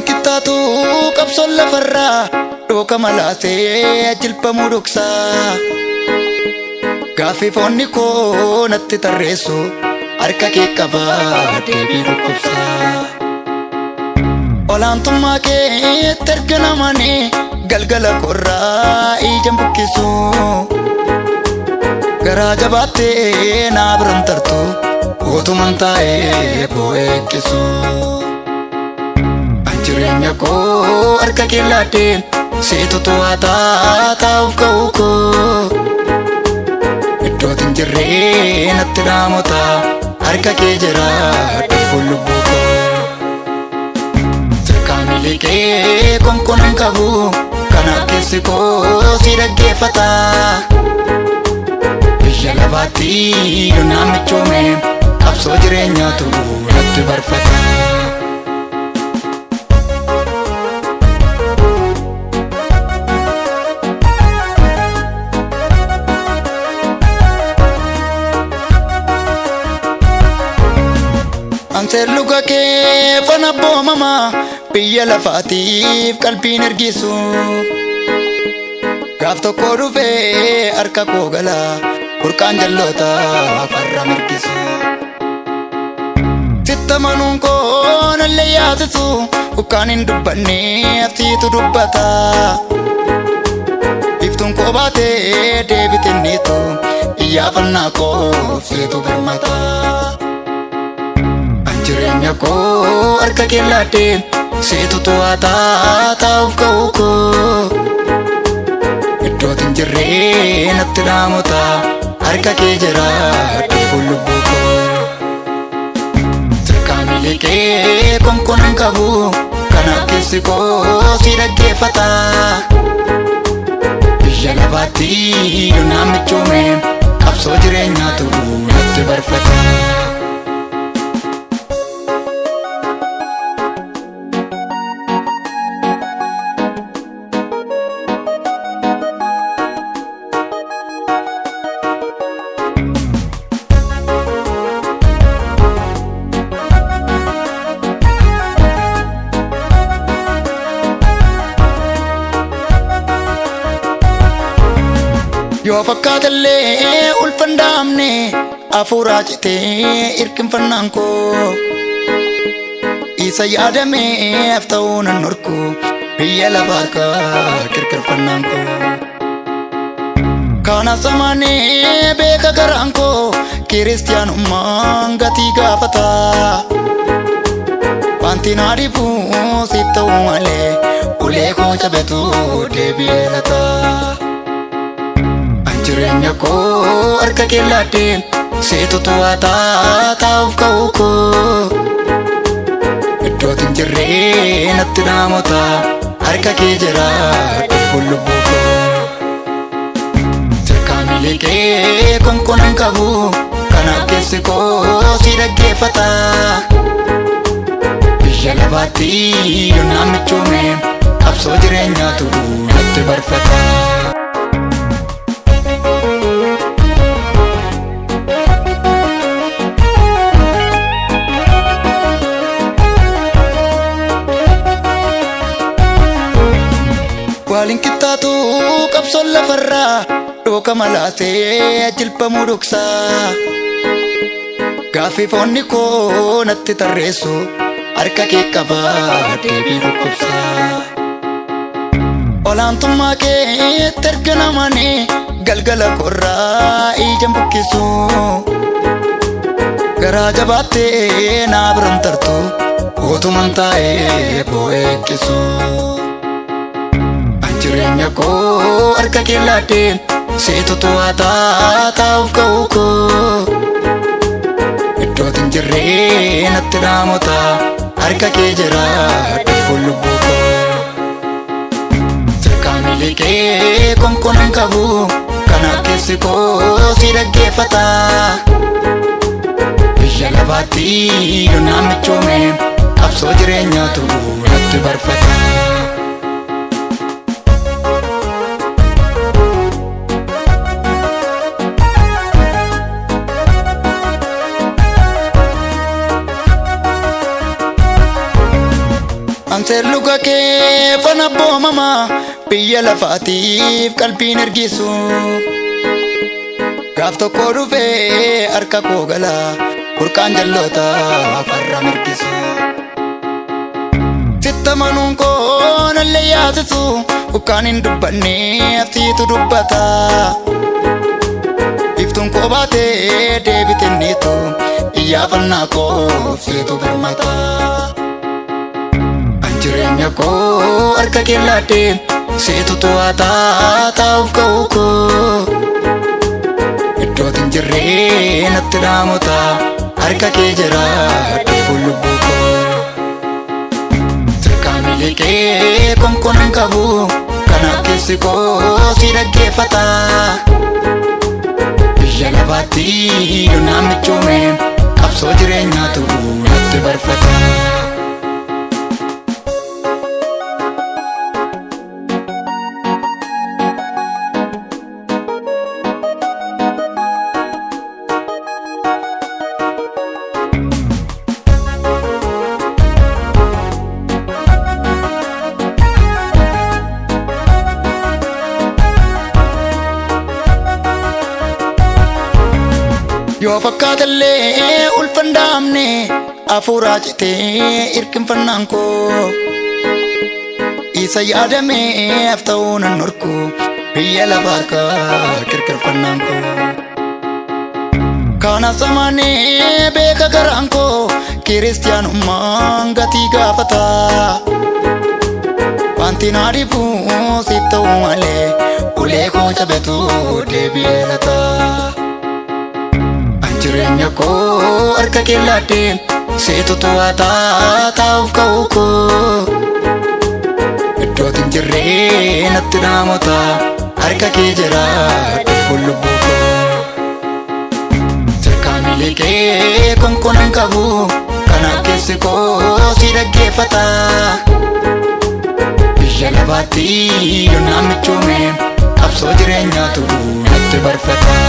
Walinkitaatu qabsoon lafarraa dhooqa malaasee jilbamuu dhoksaa. Gaaffii foonni koo natti tarreessu harka kee qabaa deebii dhukkubsaa. Olaantummaa keetti erga namanii galgala korraa ijaan bukkisu. Garaa jabaattee naa biran tartu utuman taa'ee boo'eekkisu. Jireenya koo harka kee laadheen seetu to'ataa taa'uuf ka'uu koo. Iddootiin jirree natti dhaamota harka kee jira dhufuun lubbuu koo. Sirkaamilee kee konkolaataan qabu kanaaf keessi koo si dhaggeeffata. Biyya lafaatti yoonaan michoome qabsoo jireenyaatu natti barfata. Anseer luga kee fana boomama biyya lafaatiif qalbiin ergisu. Gaaf tokko dhufee harka koo gala burqaan jalloota farra mirgisu. Sitta manuun koo nallee yaasisu ukkaan hin dubbanne absiitu dubbata. Iftuun koo baatee deebitinniitu iyyaafannaa koo seetu birmata. Jireenya koo harka kee laadheen seetu to'ataa taa'uuf ka'uu koo. Iddootiin jirree natti dhaamota harka kee jira dhufuun lubbuu koo. Sirkaamilee kee konkolaataan qabu kanaaf keessi koo si dhaggeeffata. Biyya lafaatti yoonaan michoome qabsoo jireenyaatu natti barfata. Yoo fakkaatellee ulfan daamne hafuuraa citee irkinfannaan koo. Isa yaadameef ta'uu nan norku biyya lafaa harkaa kirkirfannaan koo. Kana samaanee beeka garaan koo kiristiyaanummaan gatii gaafata. Wanti naa dhibuu siif ta'uu malee ulee koo cabetu deebi'ee lata. Jireenya koo harka kee laadheen seetu to'ataa taa'uuf ka'uu koo. Iddootiin jirree natti dhaamota harka kee jira dhufuun lubbuu koo. Sirkaamilee kee konkolaataan qabu kanaaf keessi koo si dhaggeeffata. Biyya lafaatti yoonaan michoome qabsoo jireenyaatu natti barfata. Walinkitaatu qabsoon lafarraa dhooqa malaasee jilbamuu dhoksaa. Gaaffii foonni koo natti tarreessu harka kee qabaa deebii dhukkubsaa. Olaantummaa keetti erga namanii galgala korraa ijaan bukkisu. Garaa jabaattee naa biran tartu utuman taa'ee boo'eekkisu. Jireenya koo harka kee laadheen seetu to'ataa taa'uuf ka'uu koo. Iddootiin jirree natti dhaamota harka kee jira dhufuun lubbuu koo. Sirkaamilee kee konkolaataan qabu kanaaf keessi koo si dhaggeeffata. Biyya lafaatti yoonaan michoome qabsoo jireenyaatu natti barfata. Anseer luga Fuula kee fana boomama biyya lafaatiif qalbiin ergisu. Gaaf tokko dhufee harka koo gala burqaan jalloota farra mirgisu. Sitta manuun koo nallee yaasisu ukkaan hin dubbanne aftiitu dubbata. Iftuun koo baatee deebitinniitu iyyaafannaa koo seetu birmata. Jireenya koo harka kee laadhee seetu to'ataa taa'uuf ka'uu koo. Iddootti hin jirree natti dhaamota harka kee jira dhufuun lubbuu koo. Dirqaamilee kee konkolaataan qabu kanaaf keessi koo si dhaggeeffata. Biyya lafaatti yonnaan michoome qabsoo jireenyaatu natti barfata. Yoo fakkaatellee ulfan daamne afuuraa citee irkinfannaan koo. Isa yaadamee hafta'uu nan norku biyya lafaa harkaa kirkirfannaan koo. Kana samaanee beeka garaan koo kiristiyaanummaan gatii gaafata. Wanti naa dhibuu siif ta'uu malee ulee koo cabetu deebi'ee lata. Jireenya koo harka kee laadhee seetu to'ataa taa'uuf ka'uu koo. Iddootti hin jirree natti dhaamota harka kee jira dhufuun lubbuu koo. Dirqaamilee kee konkolaataan qabu kanaaf keessi koo si dhaggeeffata. Biyya lafaatti yonnaan michoome qabsoo jireenyaatu natti barfata.